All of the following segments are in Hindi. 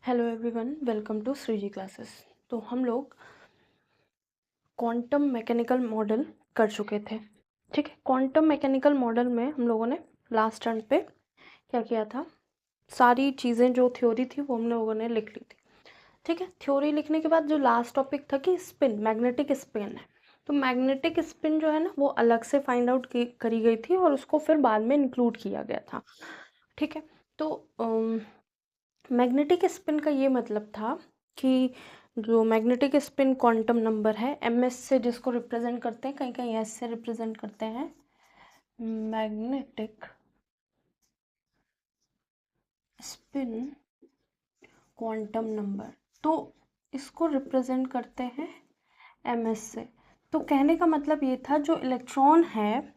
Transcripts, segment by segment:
Hello everyone, welcome to Shreeji classes. तो हम लोग क्वांटम मैकेनिकल मॉडल कर चुके थे। ठीक है, क्वांटम मैकेनिकल मॉडल में हम लोगों ने लास्ट टर्न पे क्या किया था, सारी चीज़ें जो थ्योरी थी वो हम लोगों ने लिख ली थी। ठीक है, थ्योरी लिखने के बाद जो लास्ट टॉपिक था कि स्पिन, मैग्नेटिक स्पिन है। तो मैग्नेटिक स्पिन जो है ना वो अलग से फाइंड आउट करी गई थी और उसको फिर बाद में इंक्लूड किया गया था। ठीक है, तो मैग्नेटिक स्पिन का ये मतलब था कि जो मैग्नेटिक स्पिन क्वांटम नंबर है ms से जिसको रिप्रेजेंट करते हैं, कहीं कहीं s से रिप्रेजेंट करते हैं, मैग्नेटिक स्पिन क्वांटम नंबर, तो इसको रिप्रेजेंट करते हैं ms से। तो कहने का मतलब ये था जो इलेक्ट्रॉन है,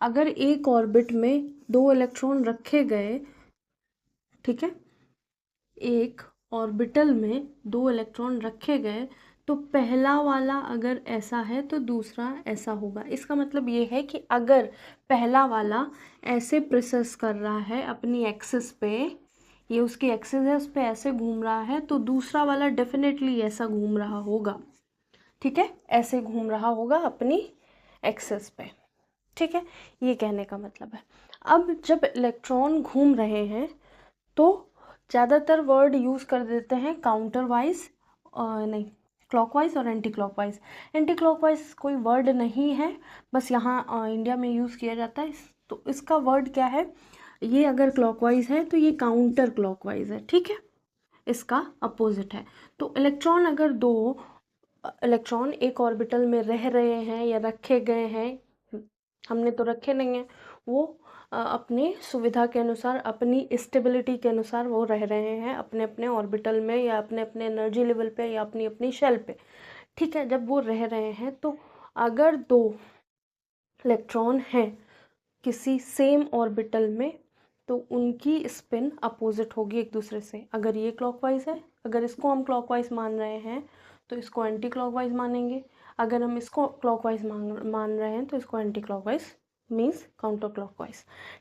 अगर एक ऑर्बिट में दो इलेक्ट्रॉन रखे गए, ठीक है, एक ऑर्बिटल में दो इलेक्ट्रॉन रखे गए, तो पहला वाला अगर ऐसा है तो दूसरा ऐसा होगा। इसका मतलब ये है कि अगर पहला वाला ऐसे प्रेसेस कर रहा है अपनी एक्सिस पे, ये उसकी एक्सिस है, उस पे ऐसे घूम रहा है, तो दूसरा वाला डेफिनेटली ऐसा घूम रहा होगा। ठीक है, ऐसे घूम रहा होगा अपनी एक्सिस पे। ठीक है, ये कहने का मतलब है। अब जब इलेक्ट्रॉन घूम रहे हैं तो ज़्यादातर वर्ड यूज़ कर देते हैं काउंटर वाइज, नहीं, क्लॉकवाइज और एंटी क्लॉकवाइज। एंटी क्लॉकवाइज कोई वर्ड नहीं है, बस यहाँ इंडिया में यूज़ किया जाता है। तो इसका वर्ड क्या है, ये अगर क्लॉकवाइज है तो ये काउंटर क्लॉकवाइज है। ठीक है, इसका अपोजिट है। तो इलेक्ट्रॉन अगर दो इलेक्ट्रॉन एक ऑर्बिटल में रह रहे हैं या रखे गए हैं, हमने तो रखे नहीं हैं, वो अपनी सुविधा के अनुसार, अपनी स्टेबिलिटी के अनुसार वो रह रहे हैं अपने अपने ऑर्बिटल में या अपने अपने एनर्जी लेवल पे या अपनी अपनी शेल पे। ठीक है, जब वो रह रहे हैं तो अगर दो इलेक्ट्रॉन हैं किसी सेम ऑर्बिटल में तो उनकी स्पिन अपोजिट होगी एक दूसरे से। अगर ये क्लॉकवाइज है, अगर इसको हम क्लॉकवाइज मान रहे हैं तो इसको एंटी क्लॉकवाइज मानेंगे। अगर हम इसको क्लॉकवाइज मान रहे हैं तो इसको anti clockwise means counter clockwise.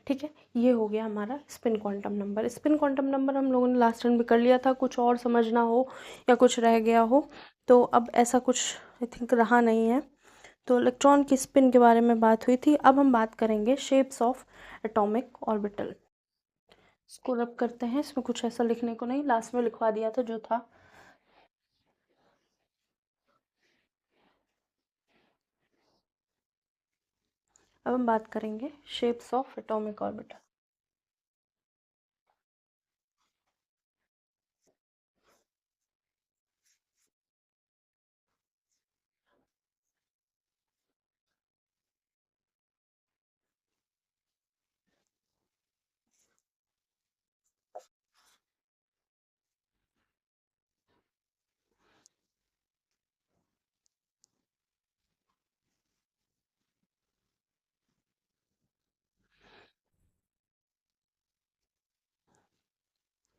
ठीक है, ये हो गया हमारा spin quantum number. Spin quantum number हम लोगों ने लास्ट टाइम भी कर लिया था। कुछ और समझना हो या कुछ रह गया हो तो अब ऐसा कुछ आई थिंक रहा नहीं है। तो इलेक्ट्रॉन की स्पिन के बारे में बात हुई थी। अब हम बात करेंगे शेप्स ऑफ एटॉमिक ऑर्बिटल। इसको रब करते हैं, इसमें कुछ ऐसा लिखने को नहीं, लास्ट में लिखवा दिया था जो था। अब हम बात करेंगे शेप्स ऑफ एटॉमिक ऑर्बिटल।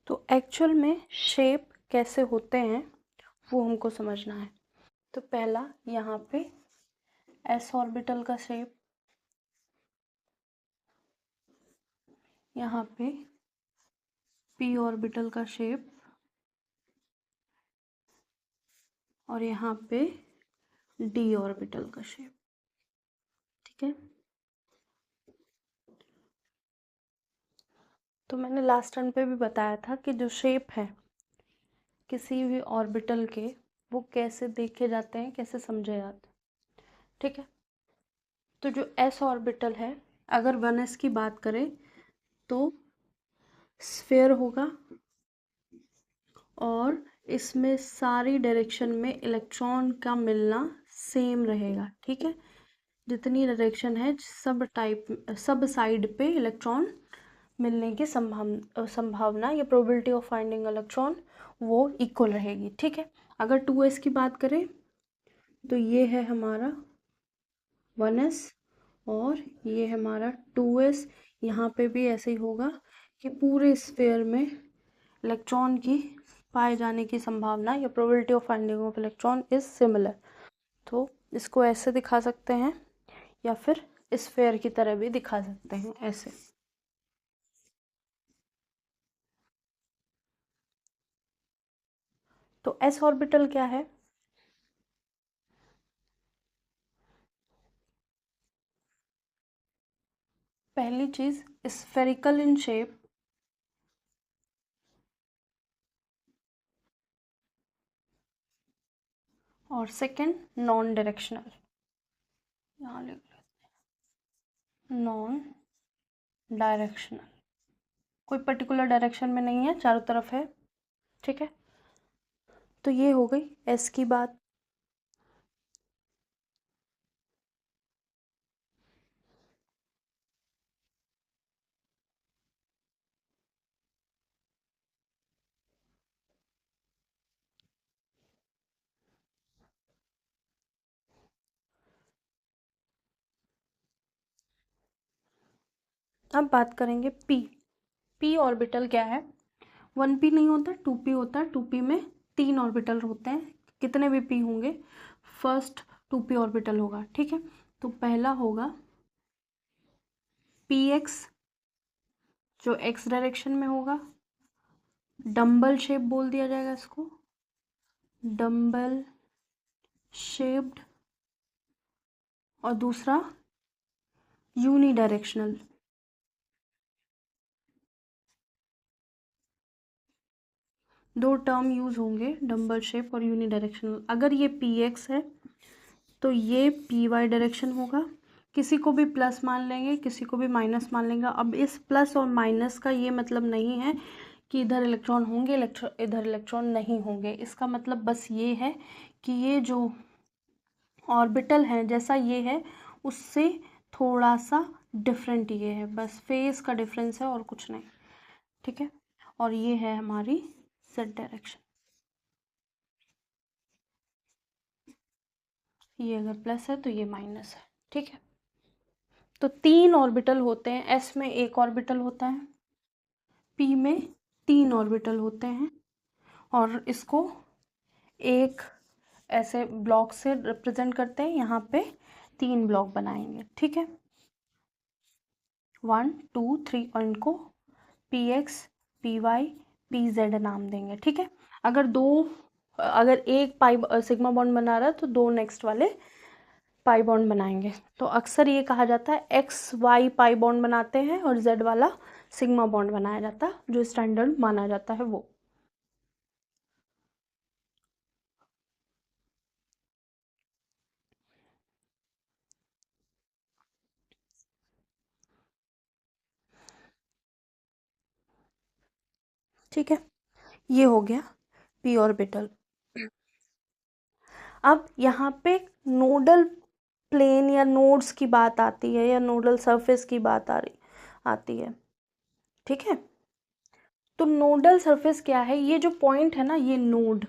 तो एक्चुअल में शेप कैसे होते हैं वो हमको समझना है। तो पहला यहाँ पे एस ऑर्बिटल का शेप, यहाँ पे पी ऑर्बिटल का शेप, और यहाँ पे डी ऑर्बिटल का शेप। ठीक है, तो मैंने लास्ट टर्न पे भी बताया था कि जो शेप है किसी भी ऑर्बिटल के, वो कैसे देखे जाते हैं, कैसे समझे जाते हैं। ठीक है, तो जो एस ऑर्बिटल है, अगर 1s की बात करें तो स्फेयर होगा और इसमें सारी डायरेक्शन में इलेक्ट्रॉन का मिलना सेम रहेगा। ठीक है, जितनी डायरेक्शन है सब साइड पे इलेक्ट्रॉन मिलने की संभावना या प्रोबेबिलिटी ऑफ फाइंडिंग इलेक्ट्रॉन वो इक्वल रहेगी। ठीक है, अगर 2s की बात करें तो ये है हमारा 1s और ये है हमारा 2s। यहाँ पे भी ऐसे ही होगा कि पूरे स्फेयर में इलेक्ट्रॉन की पाए जाने की संभावना या probability of finding of electron is similar. तो इसको ऐसे दिखा सकते हैं या फिर स्फेयर की तरह भी दिखा सकते हैं, ऐसे। तो s ऑर्बिटल क्या है? पहली चीज स्फेरिकल इन शेप, और सेकंड नॉन डायरेक्शनल, यहाँ लिख लेते नॉन डायरेक्शनल, कोई पर्टिकुलर डायरेक्शन में नहीं है, चारों तरफ है, ठीक है। तो ये हो गई एस की बात। अब बात करेंगे पी। पी ऑर्बिटल क्या है? 1p नहीं होता, 2p होता है। 2p में 3 ऑर्बिटल होते हैं, कितने भी p होंगे, फर्स्ट 2p ऑर्बिटल होगा, ठीक है। तो पहला होगा px, जो x डायरेक्शन में होगा, डम्बल शेप बोल दिया जाएगा इसको, डम्बल शेप्ड। और दूसरा यूनी डायरेक्शनल, दो टर्म यूज होंगे, डम्बल शेप और यूनी डायरेक्शनल। अगर ये px है तो ये py डायरेक्शन होगा, किसी को भी प्लस मान लेंगे, किसी को भी माइनस मान लेंगे। अब इस प्लस और माइनस का ये मतलब नहीं है कि इधर इलेक्ट्रॉन होंगे, इधर इलेक्ट्रॉन नहीं होंगे। इसका मतलब बस ये है कि ये जो ऑर्बिटल है जैसा ये है उससे थोड़ा सा डिफरेंट ये है, बस फेस का डिफरेंस है और कुछ नहीं, ठीक है। और ये है हमारी z डायरेक्शन, ये अगर प्लस है तो ये माइनस है, ठीक है। तो 3 ऑर्बिटल होते हैं, s में 1 ऑर्बिटल होता है, p में 3 ऑर्बिटल होते हैं, और इसको एक ऐसे ब्लॉक से रिप्रेजेंट करते हैं, यहाँ पे 3 ब्लॉक बनाएंगे, ठीक है, 1 2 3, और इनको px py pz नाम देंगे, ठीक है। अगर एक पाई सिग्मा बॉन्ड बना रहा है तो दो नेक्स्ट वाले पाई बॉन्ड बनाएंगे। तो अक्सर ये कहा जाता है एक्स वाई पाई बॉन्ड बनाते हैं और जेड वाला सिग्मा बॉन्ड बनाया जाता है, जो स्टैंडर्ड माना जाता है वो। ठीक है, ये हो गया पी ऑर्बिटल। अब यहाँ पे नोडल प्लेन या नोड्स की बात आती है, या नोडल सरफेस की बात आती है, ठीक है। तो नोडल सरफेस क्या है? ये जो पॉइंट है ना, ये नोड,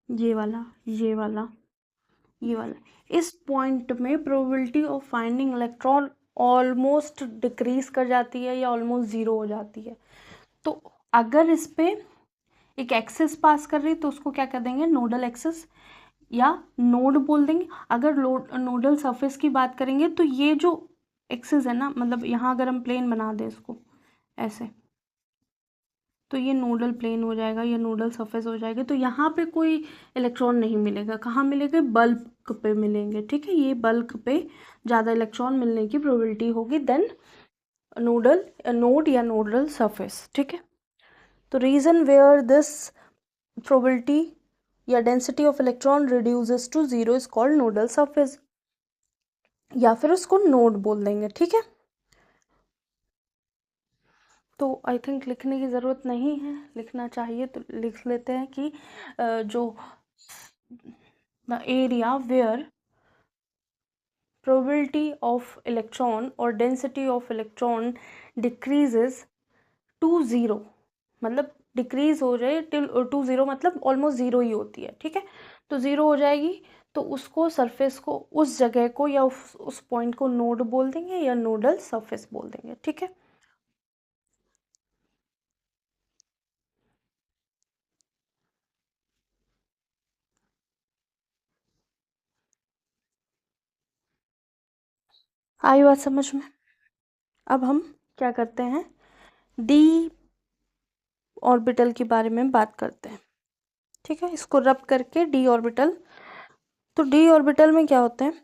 ये वाला, ये वाला, ये वाला, इस पॉइंट में probability of finding electron almost decrease कर जाती है या ऑलमोस्ट ज़ीरो हो जाती है। तो अगर इस पे एक एक्सिस पास कर रही है तो उसको क्या कर देंगे? नोडल एक्सिस या नोड बोल देंगे। अगर नोडल सरफेस की बात करेंगे तो ये जो एक्सिस है ना, मतलब यहाँ अगर हम प्लेन बना दें इसको ऐसे, तो ये नोडल प्लेन हो जाएगा, ये नोडल सरफेस हो जाएगा। तो यहाँ पे कोई इलेक्ट्रॉन नहीं मिलेगा, कहाँ मिलेंगे? बल्क पे मिलेंगे, ठीक है। ये बल्क पे ज़्यादा इलेक्ट्रॉन मिलने की प्रोबेबिलिटी होगी देन नोड या नोडल सरफेस, ठीक है। तो रीजन वेयर दिस प्रोबेबिलिटी या density of electron reduces to zero is called nodal surface, या फिर उसको नोड बोल देंगे, ठीक है। तो आई थिंक लिखने की ज़रूरत नहीं है, लिखना चाहिए तो लिख लेते हैं कि जो the area where probability of electron और density of electron decreases to zero, मतलब डिक्रीज हो जाए टिल टू ज़ीरो, मतलब ऑलमोस्ट ज़ीरो ही होती है, ठीक है। तो ज़ीरो हो जाएगी तो उसको सरफेस को, उस जगह को या उस पॉइंट को नोड बोल देंगे या नोडल सरफेस बोल देंगे, ठीक है। आई बात समझ में? अब हम क्या करते हैं, डी ऑर्बिटल के बारे में बात करते हैं। ठीक है, इसको रब करके डी ऑर्बिटल, तो डी ऑर्बिटल में क्या होते हैं,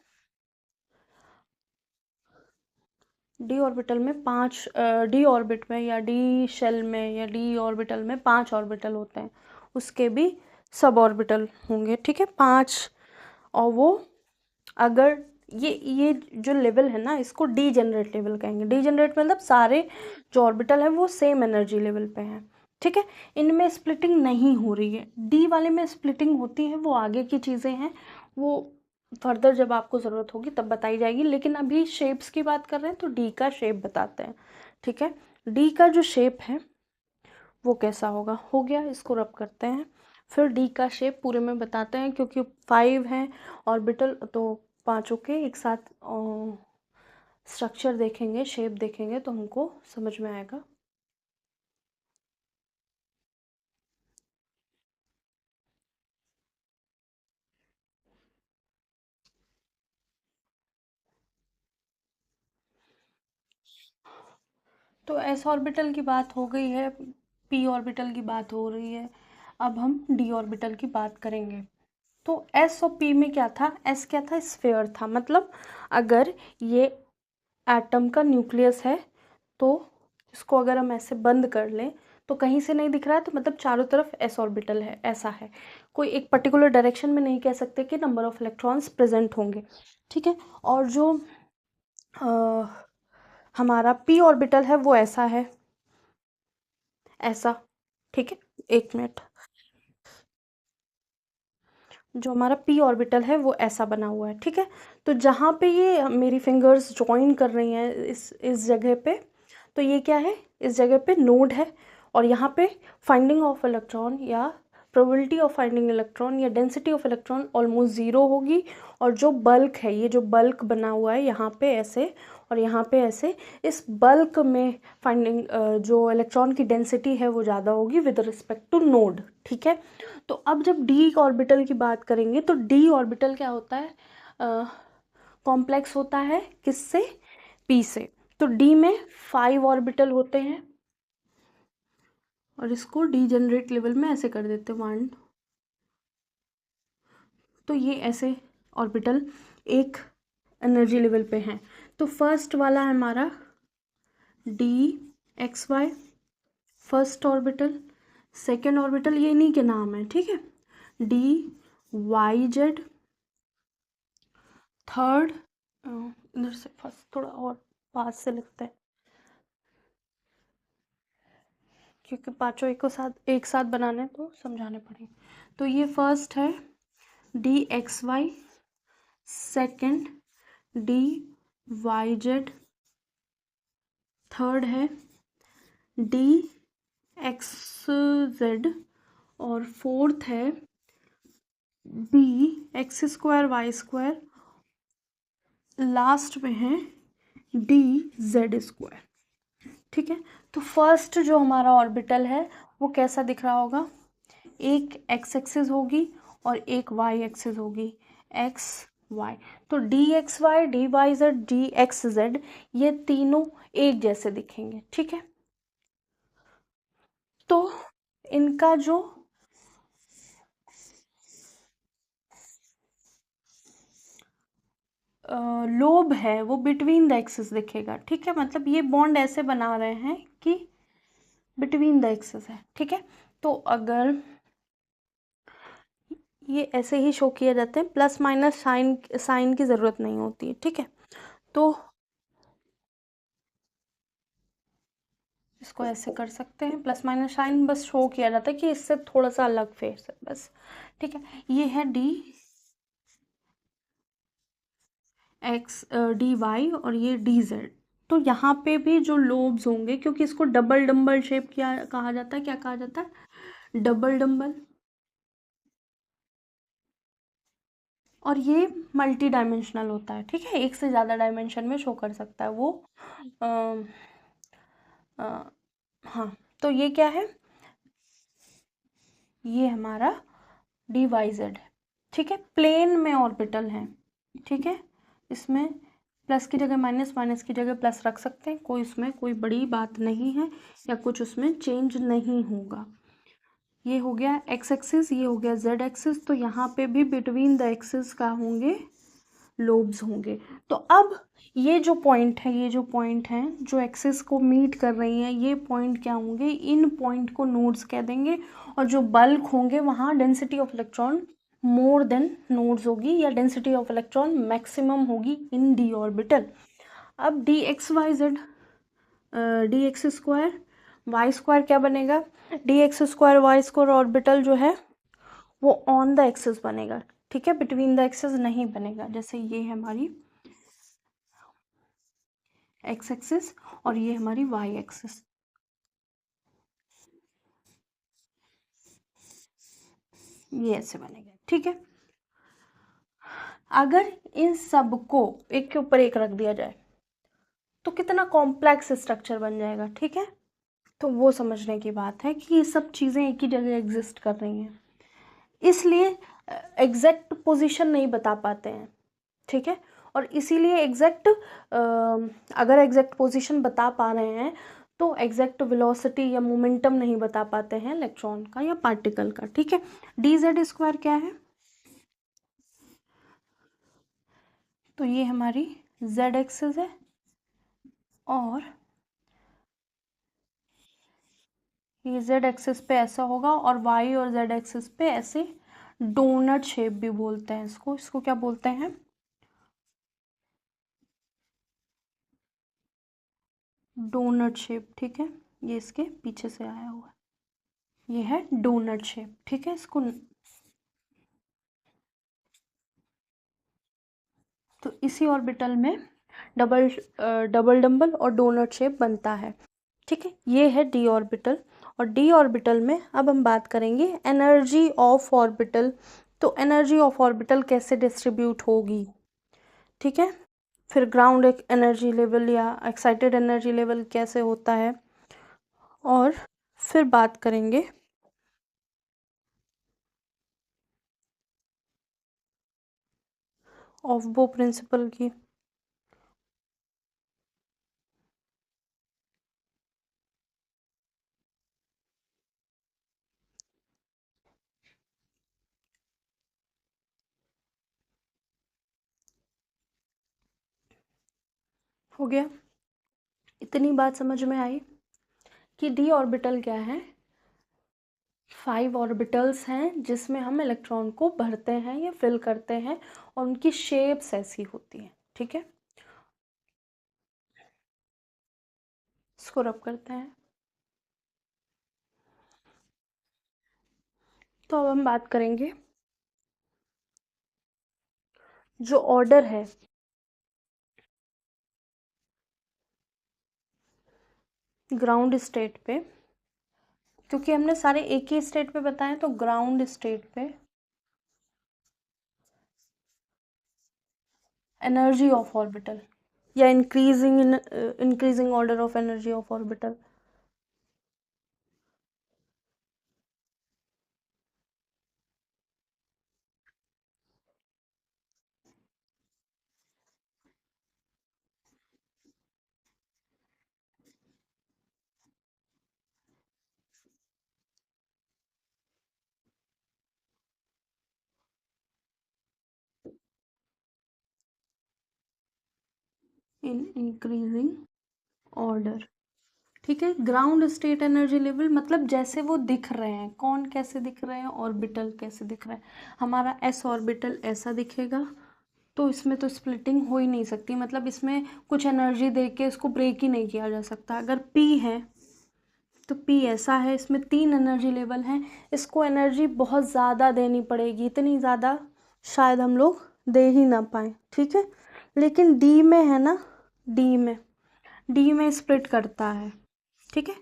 डी ऑर्बिटल में 5 डी ऑर्बिट में या डी शेल में या डी ऑर्बिटल में 5 ऑर्बिटल होते हैं, उसके भी सब ऑर्बिटल होंगे। ठीक है, 5। और वो अगर ये जो लेवल है ना, इसको डी जनरेट लेवल कहेंगे। डी जनरेट मतलब सारे जो ऑर्बिटल है वो सेम एनर्जी लेवल पे हैं। ठीक है, इनमें स्प्लिटिंग नहीं हो रही है। डी वाले में स्प्लिटिंग होती है, वो आगे की चीज़ें हैं, वो फर्दर जब आपको ज़रूरत होगी तब बताई जाएगी। लेकिन अभी शेप्स की बात कर रहे हैं तो डी का शेप बताते हैं। ठीक है, डी का जो शेप है वो कैसा होगा, हो गया, इसको रब करते हैं। फिर डी का शेप पूरे में बताते हैं, क्योंकि 5 हैं ऑर्बिटल, तो पांचों के एक साथ स्ट्रक्चर देखेंगे, शेप देखेंगे तो हमको समझ में आएगा। तो एस ऑर्बिटल की बात हो गई है, पी ऑर्बिटल की बात हो रही है, अब हम डी ऑर्बिटल की बात करेंगे। तो एस और पी में क्या था, एस क्या था, स्फीयर था। मतलब अगर ये एटम का न्यूक्लियस है तो इसको अगर हम ऐसे बंद कर लें तो कहीं से नहीं दिख रहा है, तो मतलब चारों तरफ एस ऑर्बिटल है, ऐसा है। कोई एक पर्टिकुलर डायरेक्शन में नहीं कह सकते कि नंबर ऑफ इलेक्ट्रॉन्स प्रेजेंट होंगे। ठीक है, और जो हमारा पी ऑर्बिटल है वो ऐसा है, ऐसा। ठीक है, एक मिनट, जो हमारा पी ऑर्बिटल है वो ऐसा बना हुआ है। ठीक है, तो जहाँ पे ये मेरी फिंगर्स ज्वाइन कर रही हैं इस जगह पे, तो ये क्या है, इस जगह पे नोड है, और यहाँ पे फाइंडिंग ऑफ इलेक्ट्रॉन या प्रोबेबिलिटी ऑफ फाइंडिंग इलेक्ट्रॉन या density of electron almost zero होगी। और जो बल्क है, ये जो बल्क बना हुआ है यहाँ पे ऐसे और यहाँ पे ऐसे, इस बल्क में फाइंडिंग जो इलेक्ट्रॉन की डेंसिटी है वो ज़्यादा होगी विद रिस्पेक्ट टू नोड। ठीक है, तो अब जब डी ऑर्बिटल की बात करेंगे तो डी ऑर्बिटल क्या होता है, कॉम्प्लेक्स होता है किससे, पी से। तो डी में 5 ऑर्बिटल होते हैं, और इसको डी जनरेट लेवल में ऐसे कर देते हैं 1। तो ये ऐसे ऑर्बिटल एक एनर्जी लेवल पे हैं। तो फर्स्ट वाला है हमारा d x y, first orbital. Second orbital ये इन्हीं के नाम है। ठीक है, डी वाई जेड। थर्ड, इधर से फर्स्ट थोड़ा और पास से लिखते हैं, क्योंकि पांचों एक साथ बनाने तो समझाने पड़ेंगे। तो ये फर्स्ट है d x y, second d y z, third है डी एक्स जेड, और फोर्थ है d x square y square, last में है डी जेड स्क्वायर। ठीक है, तो फर्स्ट जो हमारा ऑर्बिटल है वो कैसा दिख रहा होगा, एक एक्स एक्सिस होगी और एक वाई एक्सिस होगी, एक्स वाई। तो d x y, d y z, d x z, ये तीनों एक जैसे दिखेंगे। ठीक है, तो इनका जो लोब है वो बिटवीन द एक्सिस दिखेगा। ठीक है, मतलब ये बॉन्ड ऐसे बना रहे हैं कि बिटवीन द एक्सिस है। ठीक है, तो अगर ये ऐसे ही शो किए जाते हैं, प्लस माइनस साइन की ज़रूरत नहीं होती है। ठीक है, तो इसको ऐसे कर सकते हैं, प्लस माइनस साइन बस शो किया जाता है कि इससे थोड़ा सा अलग फेस है बस। ठीक है, ये है डी एक्स डी वाई और ये डी जेड। तो यहाँ पे भी जो लोब्स होंगे, क्योंकि इसको डबल डम्बल शेप क्या कहा जाता है, क्या कहा जाता है, डबल डम्बल। और ये मल्टी डायमेंशनल होता है। ठीक है, एक से ज़्यादा डायमेंशन में शो कर सकता है वो। आ, आ, हाँ, तो ये क्या है, ये हमारा डी वाई जेड है। ठीक है, प्लेन में ऑर्बिटल है। ठीक है, इसमें प्लस की जगह माइनस, माइनस की जगह प्लस रख सकते हैं, कोई उसमें कोई बड़ी बात नहीं है या कुछ उसमें चेंज नहीं होगा। ये हो गया एक्स एक्सिस, ये हो गया जेड एक्सिस। तो यहाँ पे भी बिटवीन द एक्सिस का होंगे लोब्स होंगे। तो अब ये जो पॉइंट है, ये जो पॉइंट है जो एक्सिस को मीट कर रही हैं, ये पॉइंट क्या होंगे, इन पॉइंट को नोड्स कह देंगे। और जो बल्क होंगे वहाँ density of electron more than nodes होगी, या डेंसिटी ऑफ इलेक्ट्रॉन मैक्सिमम होगी इन डी ऑर्बिटल। अब d x y z, d x square y square क्या बनेगा, d x square y square orbital जो है वो ऑन द एक्सिस बनेगा, ठीक है, बिटवीन द एक्सिस नहीं बनेगा। जैसे ये है हमारी एक्स एक्सिस और ये हमारी वाई एक्सिस। ये ऐसे बनेगा, ठीक है। अगर इन सब को एक के ऊपर एक रख दिया जाए तो कितना कॉम्प्लेक्स स्ट्रक्चर बन जाएगा, ठीक है। तो वो समझने की बात है कि ये सब चीज़ें एक ही जगह एग्जिस्ट कर रही हैं, इसलिए एग्जैक्ट पोजीशन नहीं बता पाते हैं, ठीक है। और इसीलिए एग्जैक्ट अगर एग्जैक्ट पोजीशन बता पा रहे हैं तो एग्जैक्ट वेलोसिटी या मोमेंटम नहीं बता पाते हैं इलेक्ट्रॉन का या पार्टिकल का, ठीक है। डी जेड स्क्वायर क्या है, तो ये हमारी जेड एक्सिस है और ये जेड एक्सिस पे ऐसा होगा, और वाई और जेड एक्सिस पे ऐसे डोनट शेप भी बोलते हैं इसको। इसको क्या बोलते हैं, डोनट शेप, ठीक है। ये इसके पीछे से आया हुआ है, ये है डोनट शेप, ठीक है। इसको तो इसी ऑर्बिटल में डबल डबल डंबल और डोनट शेप बनता है, ठीक है। ये है डी ऑर्बिटल। और डी ऑर्बिटल में अब हम बात करेंगे एनर्जी ऑफ ऑर्बिटल। तो एनर्जी ऑफ ऑर्बिटल कैसे डिस्ट्रीब्यूट होगी, ठीक है। फिर ग्राउंड एनर्जी लेवल या एक्साइटेड एनर्जी लेवल कैसे होता है, और फिर बात करेंगे ऑफ बो प्रिंसिपल की। हो गया, इतनी बात समझ में आई कि डी ऑर्बिटल क्या है, 5 ऑर्बिटल्स हैं जिसमें हम इलेक्ट्रॉन को भरते हैं या फिल करते हैं, और उनकी शेप्स ऐसी होती हैं, ठीक है। इसको रब करते हैं। तो अब हम बात करेंगे जो ऑर्डर है ग्राउंड स्टेट पे, क्योंकि हमने सारे एक ही स्टेट पे बताए, तो ग्राउंड स्टेट पे एनर्जी ऑफ ऑर्बिटल या increasing order of energy of orbital. In increasing order, ठीक है। ग्राउंड स्टेट एनर्जी लेवल मतलब जैसे वो दिख रहे हैं, कौन कैसे दिख रहे हैं, ऑर्बिटल कैसे दिख रहा है। हमारा एस ऑर्बिटल ऐसा दिखेगा, तो इसमें तो स्प्लिटिंग हो ही नहीं सकती, मतलब इसमें कुछ एनर्जी दे के इसको ब्रेक ही नहीं किया जा सकता। अगर पी है तो पी ऐसा है, इसमें 3 एनर्जी लेवल हैं, इसको एनर्जी बहुत ज़्यादा देनी पड़ेगी, इतनी ज़्यादा शायद हम लोग दे ही ना पाए, ठीक है। लेकिन डी में है ना, डी में स्प्लिट करता है, ठीक है।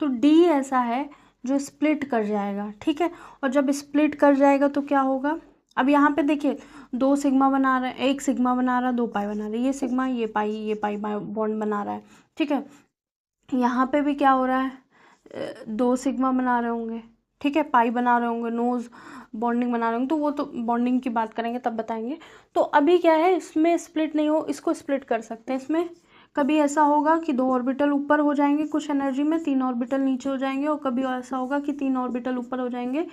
तो डी ऐसा है जो स्प्लिट कर जाएगा, ठीक है। और जब स्प्लिट कर जाएगा तो क्या होगा, अब यहाँ पे देखिए 2 सिग्मा बना रहे हैं, 1 सिग्मा बना रहा है, 2 पाई बना रहे हैं, ये सिग्मा ये पाई बॉन्ड बना रहा है, ठीक है। यहाँ पे भी क्या हो रहा है, 2 सिग्मा बना रहे होंगे, ठीक है, पाई बना रहे होंगे, नोज बॉन्डिंग बना रहे होंगे, तो वो तो बॉन्डिंग की बात करेंगे तब बताएंगे। तो अभी क्या है, इसमें स्प्लिट नहीं हो, इसको स्प्लिट कर सकते हैं, इसमें कभी ऐसा होगा कि 2 ऑर्बिटल ऊपर हो जाएंगे कुछ एनर्जी में, 3 ऑर्बिटल नीचे हो जाएंगे, और कभी ऐसा होगा कि 3 ऑर्बिटल ऊपर हो जाएंगे,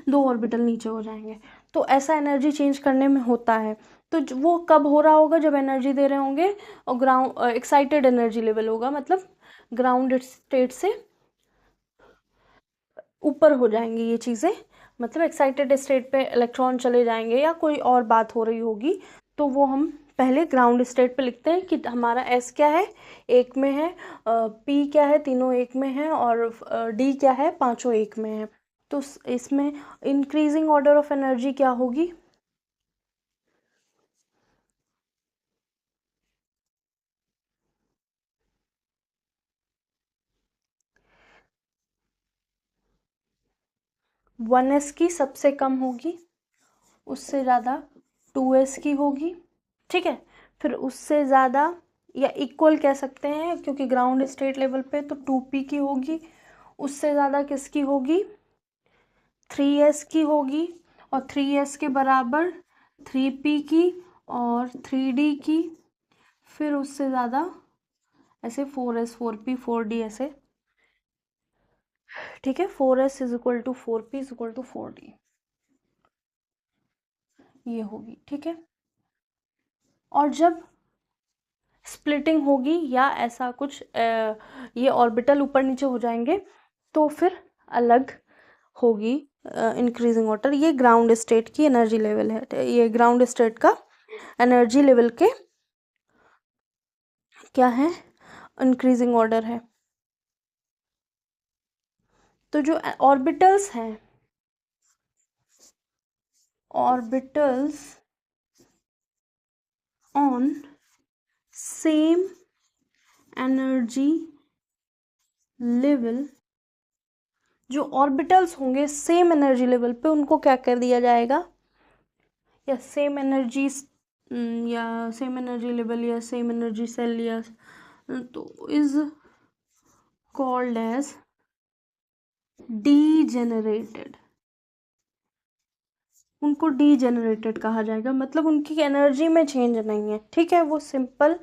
2 ऑर्बिटल नीचे हो जाएंगे। तो ऐसा एनर्जी चेंज करने में होता है। तो वो कब हो रहा होगा, जब एनर्जी दे रहे होंगे और ग्राउंड एक्साइटेड एनर्जी लेवल होगा, मतलब ग्राउंड स्टेट से ऊपर हो जाएंगी ये चीज़ें, मतलब एक्साइटेड स्टेट पे इलेक्ट्रॉन चले जाएंगे या कोई और बात हो रही होगी, तो वो हम पहले ग्राउंड स्टेट पे लिखते हैं कि हमारा एस क्या है, एक में है, पी क्या है, तीनों एक में है, और डी क्या है, पांचों एक में है। तो इसमें इंक्रीजिंग ऑर्डर ऑफ एनर्जी क्या होगी, वन एस की सबसे कम होगी, उससे ज़्यादा 2s की होगी, ठीक है। फिर उससे ज़्यादा या इक्वल कह सकते हैं, क्योंकि ग्राउंड स्टेट लेवल पे तो 2p की होगी, उससे ज़्यादा किसकी होगी, 3s की होगी, और 3s के बराबर 3p की और 3d की, फिर उससे ज़्यादा ऐसे 4s 4p 4d ऐसे, ठीक है। 4s is equal to 4p is equal to 4d, ये होगी, ठीक है। और जब स्प्लिटिंग होगी या ऐसा कुछ ये ऑर्बिटल ऊपर नीचे हो जाएंगे, तो फिर अलग होगी इंक्रीजिंग ऑर्डर। ये ग्राउंड स्टेट की एनर्जी लेवल है, ये ग्राउंड स्टेट का एनर्जी लेवल के क्या है, इंक्रीजिंग ऑर्डर है। तो जो ऑर्बिटल्स हैं, orbitals on same energy level, जो ऑर्बिटल्स होंगे सेम एनर्जी लेवल पे, उनको क्या कर दिया जाएगा, या सेम एनर्जी, या सेम एनर्जी लेवल या सेम एनर्जी सेल, या तो इज कॉल्ड एज डीजेनरेटेड, उनको डीजेनरेटेड कहा जाएगा, मतलब उनकी एनर्जी में चेंज नहीं है, ठीक है। वो सिंपल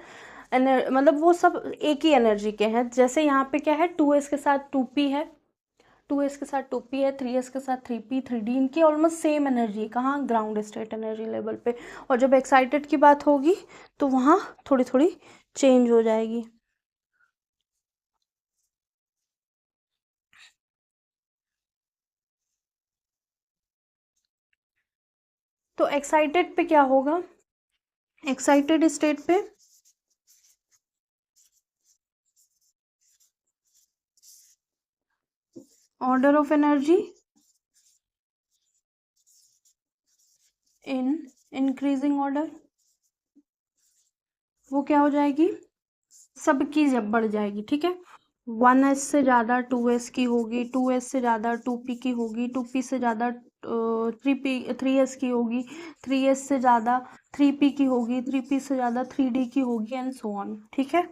मतलब वो सब एक ही एनर्जी के हैं। जैसे यहाँ पे क्या है, 2s के साथ 2p है, 2s के साथ 2p है, 3s के साथ 3p 3d, इनकी ऑलमोस्ट सेम एनर्जी है, कहाँ, ग्राउंड स्टेट एनर्जी लेवल पे। और जब एक्साइटेड की बात होगी तो वहाँ थोड़ी थोड़ी चेंज हो जाएगी। तो एक्साइटेड पे क्या होगा, एक्साइटेड स्टेट पे order of energy in increasing order, वो क्या हो जाएगी, सबकी जब बढ़ जाएगी, ठीक है। 1s से ज़्यादा 2s की होगी, 2s से ज़्यादा 2p की होगी, 2p से ज़्यादा 3s की होगी, 3s से ज़्यादा 3p की होगी, 3p से ज़्यादा 3d की होगी, एंड सो ऑन, ठीक है।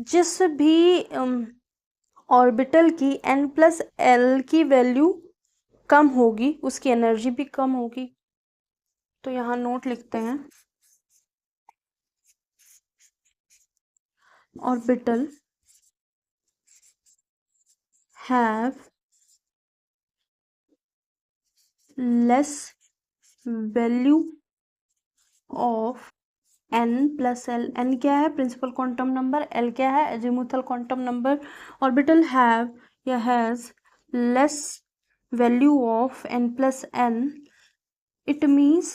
जिस भी ऑर्बिटल की n+l की वैल्यू कम होगी, उसकी एनर्जी भी कम होगी। तो यहाँ नोट लिखते हैं, orbital have less value of n+l, n क्या है, प्रिंसिपल क्वांटम नंबर, l क्या है, azimuthal quantum number. Orbital have or has less value of n+n, it means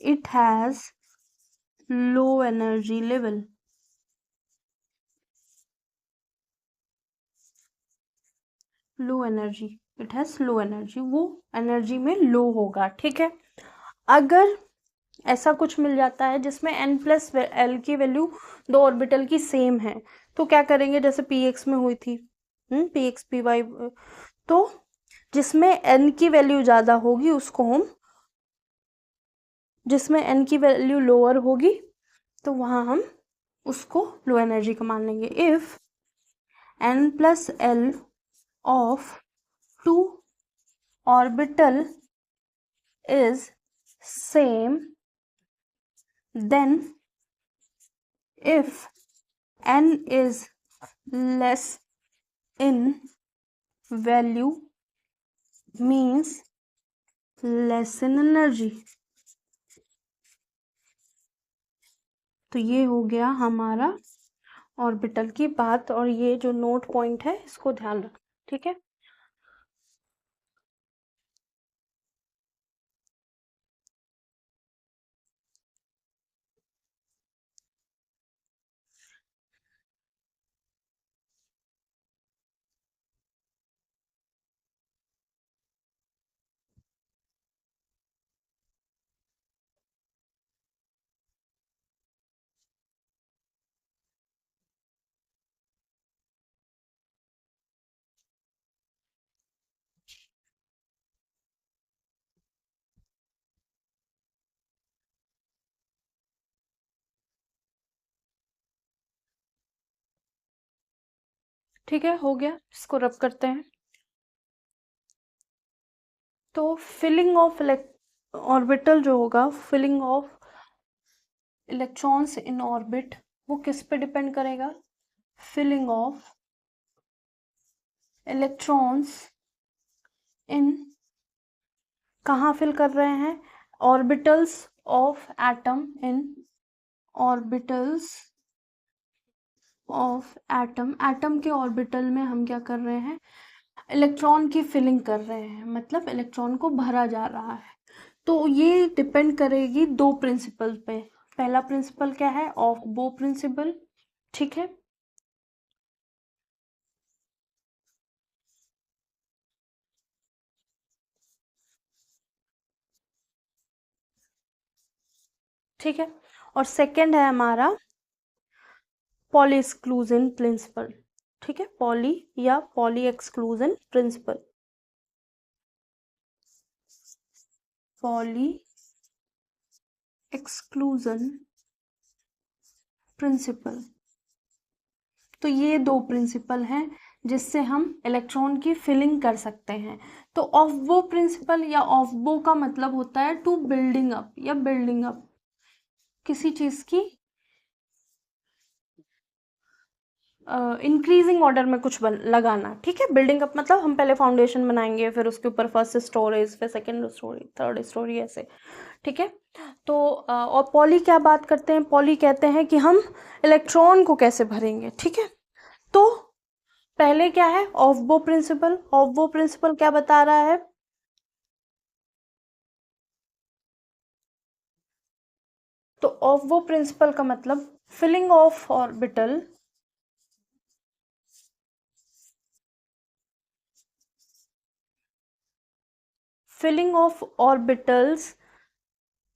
it has low energy level, low energy, it has low energy, वो एनर्जी में लो होगा, ठीक है। अगर ऐसा कुछ मिल जाता है जिसमें n+l की वैल्यू दो ऑर्बिटल की सेम है, तो क्या करेंगे, जैसे px में हुई थी, px py, तो जिसमें n की वैल्यू ज़्यादा होगी उसको हम, जिसमें n की वैल्यू लोअर होगी तो वहाँ हम उसको लो एनर्जी का मान लेंगे। If n+l of two orbital is same, then if n is less in value means less in energy। तो ये हो गया हमारा ऑर्बिटल की बात, और ये जो नोट पॉइंट है इसको ध्यान रखना, ठीक है। ठीक है, हो गया, इसको रब करते हैं। तो फिलिंग ऑफ ऑर्बिटल जो होगा, filling of electrons in orbit, वो किस पे डिपेंड करेगा, फिलिंग ऑफ इलेक्ट्रॉन्स इन, कहाँ फिल कर रहे हैं, orbitals of atom, in orbitals of atom, atom के ऑर्बिटल में हम क्या कर रहे हैं, इलेक्ट्रॉन की फिलिंग कर रहे हैं, मतलब इलेक्ट्रॉन को भरा जा रहा है। तो ये डिपेंड करेगी दो प्रिंसिपल पे। पहला प्रिंसिपल क्या है, ऑफ बो प्रिंसिपल, ठीक है। ठीक है, और सेकंड है हमारा पॉली एक्सक्लूजन प्रिंसिपल, ठीक है, पॉली या poly exclusion principle, poly exclusion principle. तो ये दो प्रिंसिपल हैं जिससे हम इलेक्ट्रॉन की फिलिंग कर सकते हैं। तो ऑफ बो प्रिंसिपल या ऑफ बो का मतलब होता है टू बिल्डिंग अप, या बिल्डिंग अप किसी चीज की इंक्रीजिंग ऑर्डर में कुछ लगाना, ठीक है। बिल्डिंग अप मतलब हम पहले फाउंडेशन बनाएंगे, फिर उसके ऊपर फर्स्ट स्टोरेज, फिर सेकंड स्टोरी, थर्ड स्टोरी, ऐसे, ठीक है। तो और पॉली क्या बात करते हैं, पॉली कहते हैं कि हम इलेक्ट्रॉन को कैसे भरेंगे, ठीक है। तो पहले क्या है, ऑफ बो प्रिंसिपल, ऑफ बो प्रिंसिपल क्या बता रहा है, तो ऑफ बो प्रिंसिपल का मतलब filling of orbital, filling of orbitals,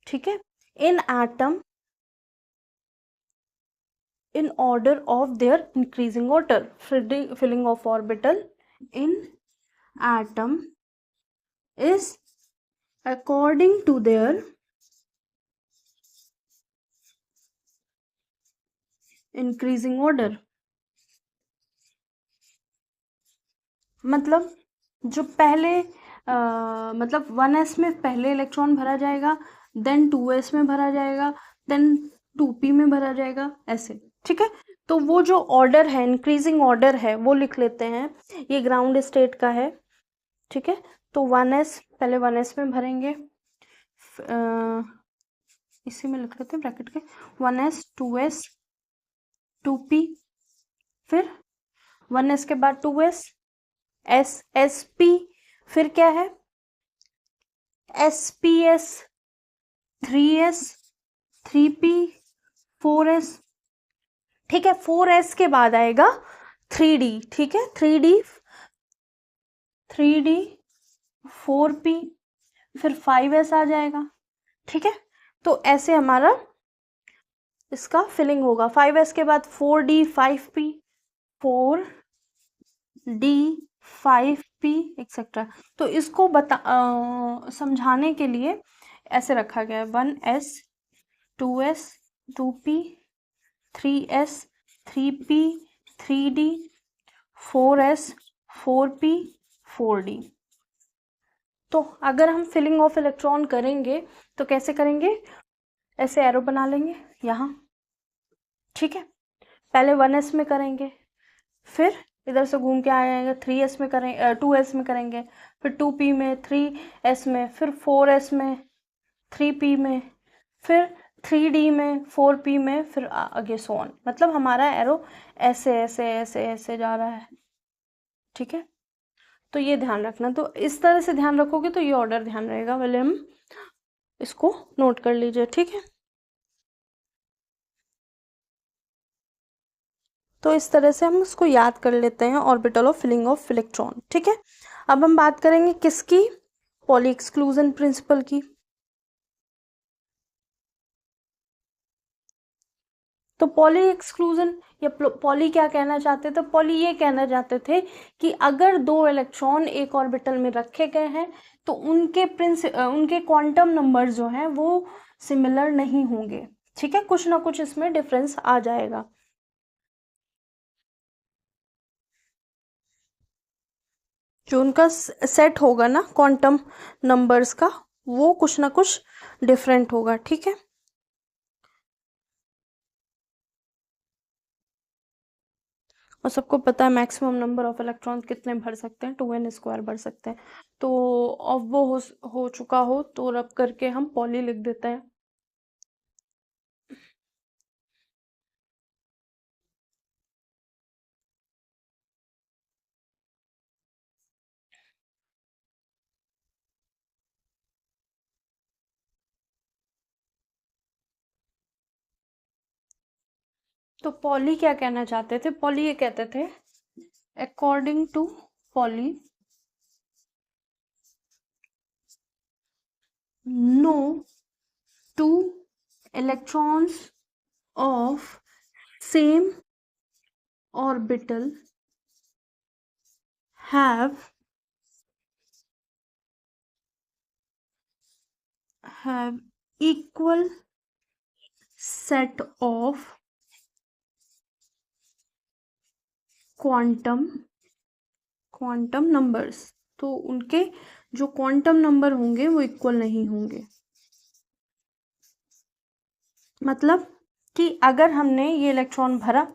ठीक है, in atom in order of their increasing order, filling of orbital in atom is according to their increasing order। मतलब जो पहले मतलब 1s में पहले इलेक्ट्रॉन भरा जाएगा, देन 2s में भरा जाएगा, देन 2p में भरा जाएगा, ऐसे, ठीक है। तो वो जो ऑर्डर है, इंक्रीजिंग ऑर्डर है, वो लिख लेते हैं। ये ग्राउंड स्टेट का है, ठीक है। तो 1s पहले 1s में भरेंगे, इसी में लिख लेते हैं ब्रैकेट के, 1s 2s 2p, फिर 1s के बाद 2s sp, फिर क्या है sps 3s 3p 4s, ठीक है। 4s के बाद आएगा 3d, ठीक है, 3d 4p, फिर 5s आ जाएगा, ठीक है। तो ऐसे हमारा इसका फिलिंग होगा। 5s के बाद 4d 5p 4d 5p etcetera. तो इसको समझाने के लिए ऐसे रखा गया है 1s 2s 2p 3s 3p 3d 4s 4p 4d। तो अगर हम फिलिंग ऑफ इलेक्ट्रॉन करेंगे तो कैसे करेंगे, ऐसे एरो बना लेंगे यहाँ, ठीक है। पहले 1s में करेंगे, फिर इधर से घूम के आएंगे 3s में करेंगे, 2s में करेंगे, फिर 2p में, 3s में, फिर 4s में, 3p में, फिर 3d में, 4p में, फिर आगे सो ऑन। मतलब हमारा एरो ऐसे ऐसे ऐसे ऐसे जा रहा है, ठीक है। तो ये ध्यान रखना, तो इस तरह से ध्यान रखोगे तो ये ऑर्डर ध्यान रहेगा। पहले हम इसको नोट कर लीजिए, ठीक है। तो इस तरह से हम इसको याद कर लेते हैं, orbital of filling of electron, ठीक है। अब हम बात करेंगे किसकी, पॉली एक्सक्लूजन प्रिंसिपल की। तो पॉली एक्सक्लूजन या पॉली क्या कहना चाहते थे, पॉली ये कहना चाहते थे कि अगर दो इलेक्ट्रॉन एक ऑर्बिटल में रखे गए हैं तो उनके क्वांटम नंबर जो हैं वो सिमिलर नहीं होंगे, ठीक है। कुछ ना कुछ इसमें डिफरेंस आ जाएगा। जो उनका सेट होगा ना क्वांटम नंबर्स का, वो कुछ ना कुछ डिफरेंट होगा, ठीक है। और सबको पता है मैक्सिमम नंबर ऑफ इलेक्ट्रॉन्स कितने भर सकते हैं, 2n² भर सकते हैं। तो अब वो हो चुका हो तो रब करके हम पॉली लिख देते हैं। तो पॉली क्या कहना चाहते थे, पॉली ये कहते थे according to Pauli no two electrons of same orbital have equal set of quantum numbers. तो उनके जो क्वांटम नंबर होंगे वो इक्वल नहीं होंगे। मतलब कि अगर हमने ये इलेक्ट्रॉन भरा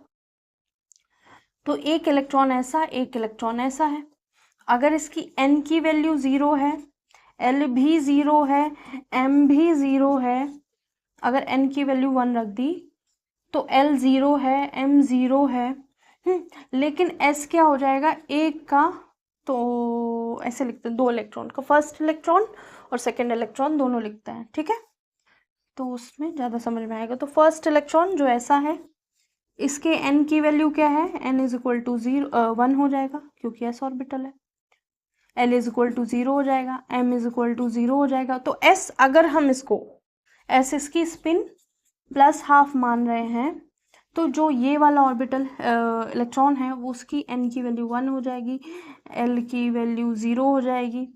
तो एक इलेक्ट्रॉन ऐसा, एक इलेक्ट्रॉन ऐसा है। अगर इसकी n की वैल्यू 0 है, l भी 0 है, m भी 0 है, अगर n की वैल्यू 1 रख दी तो l 0 है, m 0 है। लेकिन s क्या हो जाएगा, एक का, तो ऐसे लिखते हैं दो इलेक्ट्रॉन का, फर्स्ट इलेक्ट्रॉन और सेकेंड इलेक्ट्रॉन दोनों लिखते हैं, ठीक है। तो उसमें ज़्यादा समझ में आएगा। तो फर्स्ट इलेक्ट्रॉन जो ऐसा है, इसके n की वैल्यू क्या है, n इज इक्वल टू 1 हो जाएगा क्योंकि s ऑर्बिटल है। l इज इक्वल टू 0 हो जाएगा, m इज इक्वल टू 0 हो जाएगा। तो s अगर हम इसको s इसकी स्पिन प्लस हाफ मान रहे हैं तो जो ये वाला ऑर्बिटल इलेक्ट्रॉन है वो उसकी n की वैल्यू 1 हो जाएगी, l की वैल्यू 0 हो जाएगी,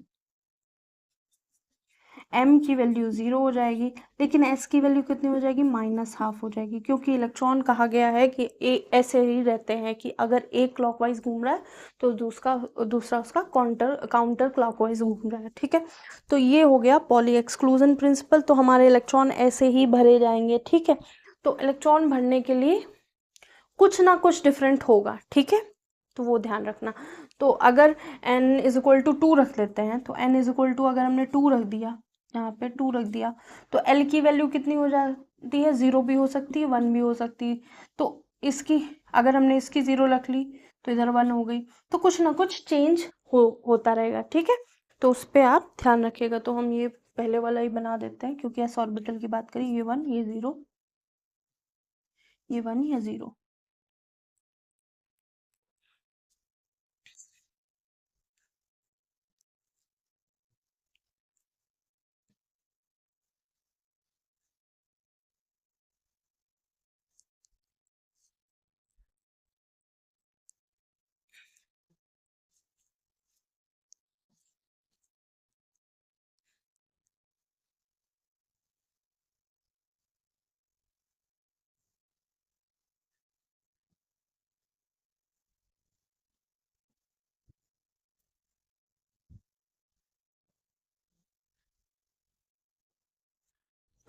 m की वैल्यू 0 हो जाएगी, लेकिन s की वैल्यू कितनी हो जाएगी, माइनस हाफ हो जाएगी। क्योंकि इलेक्ट्रॉन कहा गया है कि ऐसे ही रहते हैं कि अगर एक क्लॉकवाइज घूम रहा है तो दूसरा उसका काउंटर क्लॉकवाइज घूम रहा है, ठीक है। तो ये हो गया पॉली एक्सक्लूजन प्रिंसिपल। तो हमारे इलेक्ट्रॉन ऐसे ही भरे जाएंगे, ठीक है। तो इलेक्ट्रॉन भरने के लिए कुछ ना कुछ डिफरेंट होगा, ठीक है। तो वो ध्यान रखना। तो अगर n इज इक्वल टू 2 रख लेते हैं, तो n इज इक्वल टू अगर हमने 2 रख दिया, यहाँ पे 2 रख दिया, तो l की वैल्यू कितनी हो जाती है, 0 भी हो सकती है, 1 भी हो सकती है। तो इसकी अगर हमने इसकी 0 रख ली तो इधर 1 हो गई। तो कुछ ना कुछ चेंज होता रहेगा, ठीक है। तो उस पर आप ध्यान रखिएगा। तो हम ये पहले वाला ही बना देते हैं क्योंकि एस ऑर्बिटल की बात करें, ये 1 ये 0, ये 1 ये 0।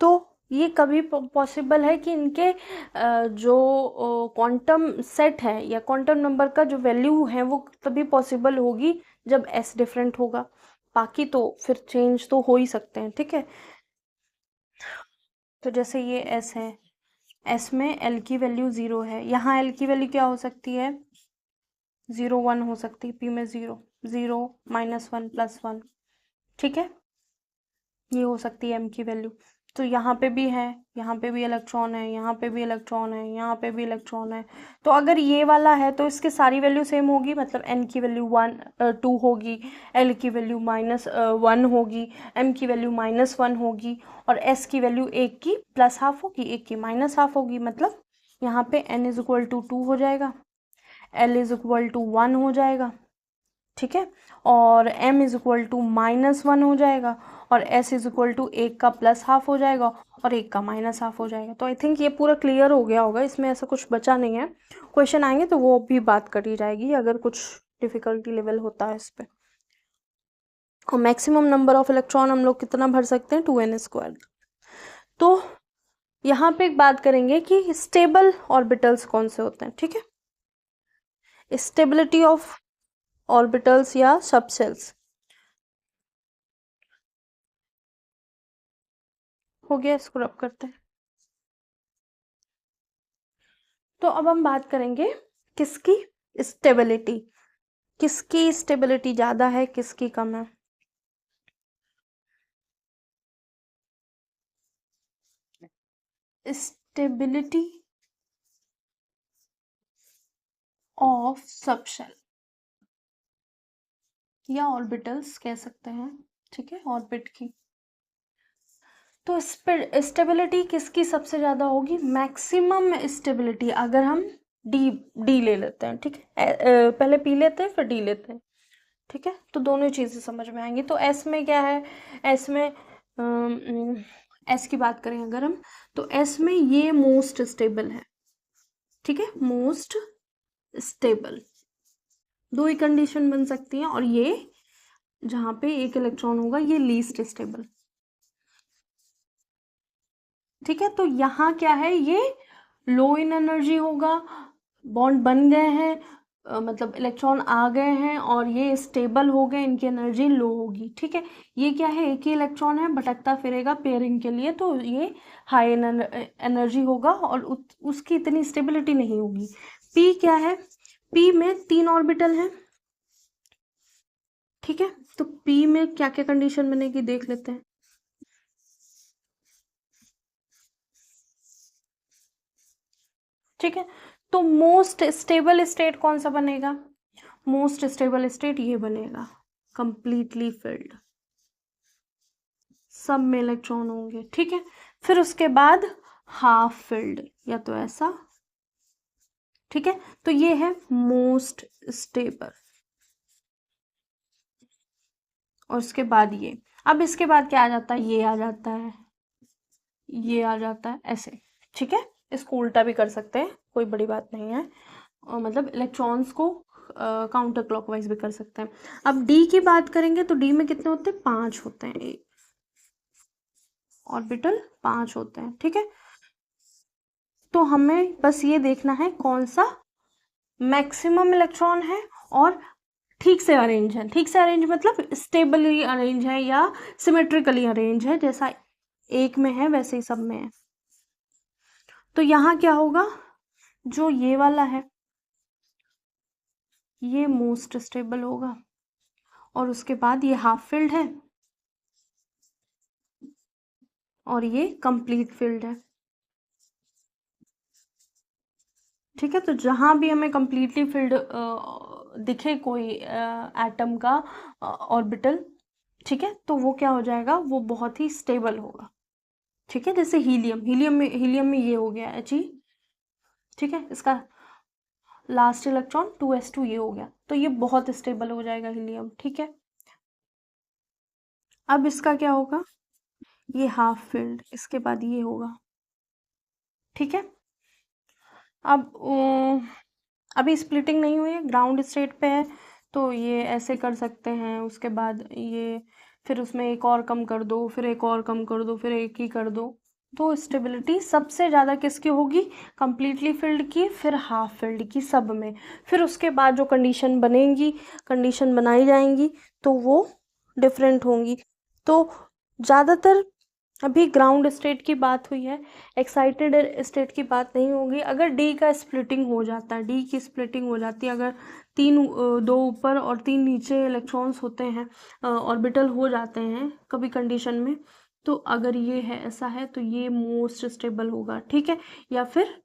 तो ये कभी पॉसिबल है कि इनके जो क्वांटम सेट है या क्वांटम नंबर का जो वैल्यू है वो तभी पॉसिबल होगी जब s डिफरेंट होगा, बाकी तो फिर चेंज तो हो ही सकते हैं। ठीक है, तो जैसे ये s है, s में l की वैल्यू 0 है, यहाँ l की वैल्यू क्या हो सकती है, 0 1 हो सकती है, p में 0 0 -1 +1। ठीक है, ये हो सकती है m की वैल्यू। तो यहाँ पे भी है, यहाँ पे भी इलेक्ट्रॉन है, यहाँ पे भी इलेक्ट्रॉन है, यहाँ पे भी इलेक्ट्रॉन है। तो अगर ये वाला है तो इसकी सारी वैल्यू सेम होगी, मतलब n की वैल्यू 2 होगी, l की वैल्यू -1 होगी, m की वैल्यू -1 होगी, और s की वैल्यू 1 की +½ होगी, 1 की -½ होगी। मतलब यहाँ पे n = 2 हो जाएगा, l = 1 हो जाएगा। ठीक है, और m = -1 हो जाएगा, और s = 1 का +½ हो जाएगा, और 1 का -½ हो जाएगा। तो आई थिंक ये पूरा क्लियर हो गया होगा, इसमें ऐसा कुछ बचा नहीं है। क्वेश्चन आएंगे तो वो भी बात करी जाएगी अगर कुछ डिफिकल्टी लेवल होता है इस पे। और मैक्सिमम नंबर ऑफ इलेक्ट्रॉन हम लोग कितना भर सकते हैं, 2n²। तो यहाँ पे एक बात करेंगे कि स्टेबल ऑर्बिटल्स कौन से होते हैं। ठीक है, स्टेबिलिटी ऑफ ऑर्बिटल्स या सबसेल्स हो गया, इसको रब करते हैं। तो अब हम बात करेंगे किसकी स्टेबिलिटी, किसकी स्टेबिलिटी ज्यादा है, किसकी कम है। स्टेबिलिटी ऑफ सबशेल या ऑर्बिटल्स कह सकते हैं। ठीक है, ऑर्बिट की। तो स्टेबिलिटी किसकी सबसे ज्यादा होगी, मैक्सिमम स्टेबिलिटी, अगर हम डी ले लेते हैं। ठीक है, पहले पी लेते हैं फिर डी लेते हैं। ठीक है, तो दोनों चीजें समझ में आएंगी। तो एस में क्या है, एस में एस की बात करें अगर हम, तो एस में ये मोस्ट स्टेबल है। ठीक है, मोस्ट स्टेबल, दो ही कंडीशन बन सकती हैं, और ये जहां पे एक इलेक्ट्रॉन होगा ये लीस्ट स्टेबल। ठीक है, तो यहाँ क्या है, ये लो इन एनर्जी होगा, बॉन्ड बन गए हैं, मतलब इलेक्ट्रॉन आ गए हैं और ये स्टेबल हो गए, इनकी एनर्जी लो होगी। ठीक है, ये क्या है, एक ही इलेक्ट्रॉन है, भटकता फिरेगा पेयरिंग के लिए, तो ये हाई एनर्जी होगा और उसकी इतनी स्टेबिलिटी नहीं होगी। पी क्या है, पी में 3 ऑर्बिटल हैं। ठीक है, तो पी में क्या क्या कंडीशन बनेगी देख लेते हैं। ठीक है, तो मोस्ट स्टेबल स्टेट कौन सा बनेगा, मोस्ट स्टेबल स्टेट ये बनेगा, कंप्लीटली फिल्ड, सब में इलेक्ट्रॉन होंगे। ठीक है, फिर उसके बाद हाफ फिल्ड, या तो ऐसा। ठीक है, तो ये है मोस्ट स्टेबल, और उसके बाद ये, अब इसके बाद क्या आ जाता है, ये आ जाता है, ये आ जाता है, ऐसे। ठीक है, इसको उल्टा भी कर सकते हैं, कोई बड़ी बात नहीं है, और मतलब इलेक्ट्रॉन्स को काउंटर क्लॉकवाइज भी कर सकते हैं। अब डी की बात करेंगे तो डी में कितने होते हैं, 5 होते हैं, ऑर्बिटल 5 होते हैं। ठीक है, तो हमें बस ये देखना है कौन सा मैक्सिमम इलेक्ट्रॉन है और ठीक से अरेंज है। ठीक से अरेंज मतलब स्टेबली अरेंज है या सिमेट्रिकली अरेंज है, जैसा एक में है वैसे ही सब में है। तो यहाँ क्या होगा, जो ये वाला है ये मोस्ट स्टेबल होगा, और उसके बाद ये हाफ फिल्ड है, और ये कंप्लीट फिल्ड है। ठीक है, तो जहां भी हमें कंप्लीटली फिल्ड दिखे कोई एटम का ऑर्बिटल, ठीक है, तो वो क्या हो जाएगा, वो बहुत ही स्टेबल होगा। ठीक है, जैसे हीलियम, हीलियम में ये हो गया He। ठीक है, इसका लास्ट इलेक्ट्रॉन 2s2 ये हो गया, तो ये बहुत स्टेबल हो जाएगा हीलियम। ठीक है, अब इसका क्या होगा, ये हाफ फिल्ड, इसके बाद ये होगा। ठीक है, अब अभी स्प्लिटिंग नहीं हुई है, ग्राउंड स्टेट पे है, तो ये ऐसे कर सकते हैं, उसके बाद ये, फिर उसमें एक और कम कर दो, फिर एक और कम कर दो, फिर एक ही कर दो। तो स्टेबिलिटी सबसे ज़्यादा किसकी होगी, कंप्लीटली फिल्ड की, फिर हाफ फिल्ड की, सब में। फिर उसके बाद जो कंडीशन बनेंगी, कंडीशन बनाई जाएंगी तो वो डिफरेंट होंगी। तो ज़्यादातर अभी ग्राउंड स्टेट की बात हुई है, एक्साइटेड स्टेट की बात नहीं होगी। अगर डी का स्प्लिटिंग हो जाता है, डी की स्प्लिटिंग हो जाती है, अगर दो ऊपर और 3 नीचे इलेक्ट्रॉन्स होते हैं, ऑर्बिटल हो जाते हैं कभी कंडीशन में, तो अगर ये है ऐसा है तो ये मोस्ट स्टेबल होगा, ठीक है। या फिर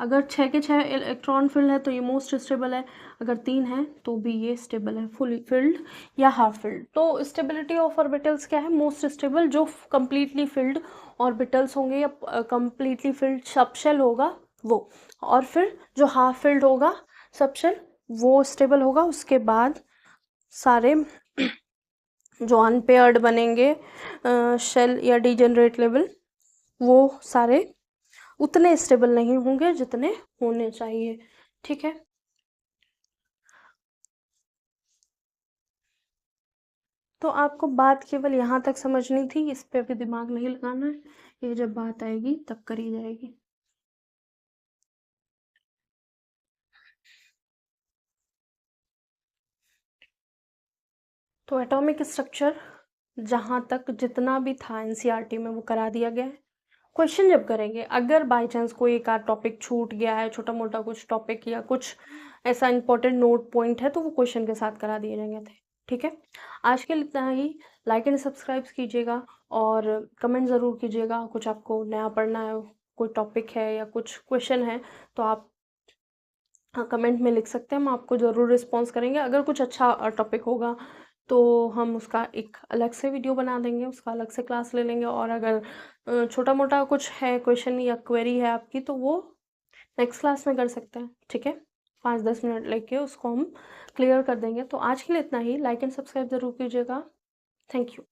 अगर 6 के 6 इलेक्ट्रॉन फिल्ड है तो ये मोस्ट स्टेबल है, अगर 3 है तो भी ये स्टेबल है, फुल फिल्ड या हाफ फिल्ड। तो स्टेबिलिटी ऑफ ऑर्बिटल्स क्या है, मोस्ट स्टेबल जो कंप्लीटली फिल्ड ऑर्बिटल्स होंगे या कंप्लीटली फिल्ड सबशेल होगा वो, और फिर जो हाफ फिल्ड होगा सबशेल वो स्टेबल होगा। उसके बाद सारे जो अनपेयर्ड बनेंगे शेल या डिजेनरेट लेवल, वो सारे उतने स्टेबल नहीं होंगे जितने होने चाहिए, ठीक है। तो आपको बात केवल यहाँ तक समझनी थी, इस पे अभी दिमाग नहीं लगाना है, ये जब बात आएगी तब करी जाएगी। तो एटॉमिक स्ट्रक्चर जहाँ तक जितना भी था एनसीईआरटी में वो करा दिया गया है। क्वेश्चन जब करेंगे, अगर बाई चांस कोई एक आध टॉपिक छूट गया है, छोटा मोटा कुछ टॉपिक या कुछ ऐसा इंपॉर्टेंट नोट पॉइंट है, तो वो क्वेश्चन के साथ करा दिए जाएंगे थे, ठीक है। आज के लिए इतना ही। लाइक एंड सब्सक्राइब कीजिएगा और कमेंट ज़रूर कीजिएगा, कुछ आपको नया पढ़ना है, कोई टॉपिक है या कुछ क्वेश्चन है तो आप कमेंट में लिख सकते हैं, हम आपको ज़रूर रिस्पॉन्स करेंगे। अगर कुछ अच्छा टॉपिक होगा तो हम उसका एक अलग से वीडियो बना देंगे, उसका अलग से क्लास ले लेंगे। और अगर छोटा मोटा कुछ है क्वेश्चन या क्वेरी है आपकी तो वो नेक्स्ट क्लास में कर सकते हैं, ठीक है। 5-10 मिनट लेके उसको हम क्लियर कर देंगे। तो आज के लिए इतना ही। लाइक एंड सब्सक्राइब ज़रूर कीजिएगा। Thank you.